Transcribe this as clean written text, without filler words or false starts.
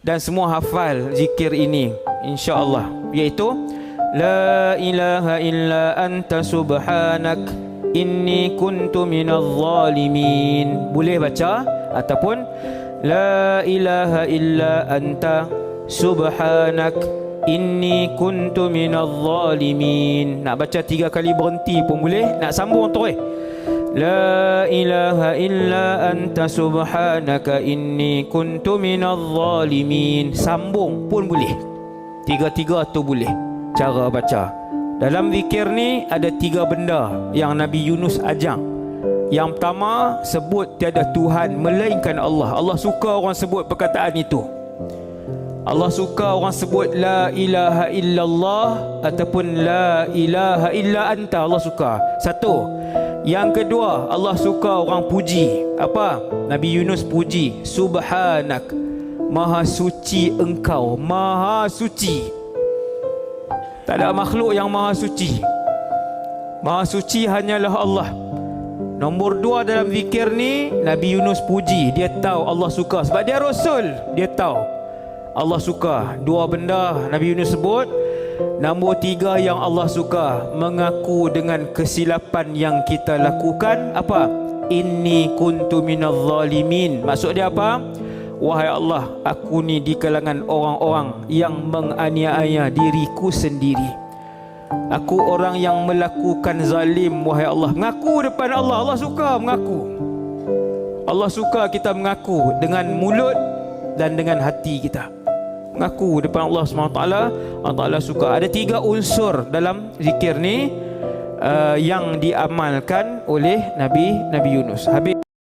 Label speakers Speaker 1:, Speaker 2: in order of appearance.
Speaker 1: dan semua hafal zikir ini insya-Allah, iaitu la ilaha illa anta subhanak inni kuntu minadh zalimin. Boleh baca ataupun la ilaha illa anta subhanak inni kuntu minadh zalimin. Nak baca 3 kali berhenti pun boleh, nak sambung terus. La ilaha illa anta subhanaka inni kuntu minadh zalimin. Sambung pun boleh. 3-3 tu boleh cara baca. Dalam zikir ni ada 3 benda yang Nabi Yunus ajar. Yang pertama, sebut tiada Tuhan melainkan Allah. Allah suka orang sebut perkataan itu. Allah suka orang sebut la ilaha illallah ataupun la ilaha illa anta. Allah suka. Satu. Yang kedua, Allah suka orang puji. Apa? Nabi Yunus puji, subhanak, maha suci engkau, maha suci. Tak ada makhluk yang maha suci. Maha suci hanyalah Allah. Nombor 2 dalam zikir ni, Nabi Yunus puji. Dia tahu Allah suka sebab dia Rasul. Dia tahu Allah suka. 2 benda Nabi Yunus sebut. Nombor 3 yang Allah suka, mengaku dengan kesilapan yang kita lakukan. Apa? Inni kuntu minadh zalimin. Maksud dia apa? Wahai Allah, aku ni di kalangan orang-orang yang menganiaya diriku sendiri. Aku orang yang melakukan zalim, wahai Allah. Mengaku depan Allah. Allah suka mengaku. Allah suka kita mengaku dengan mulut dan dengan hati kita. Mengaku depan Allah SWT. Allah Ta'ala suka. Ada 3 unsur dalam zikir ni yang diamalkan oleh Nabi Yunus. Habis.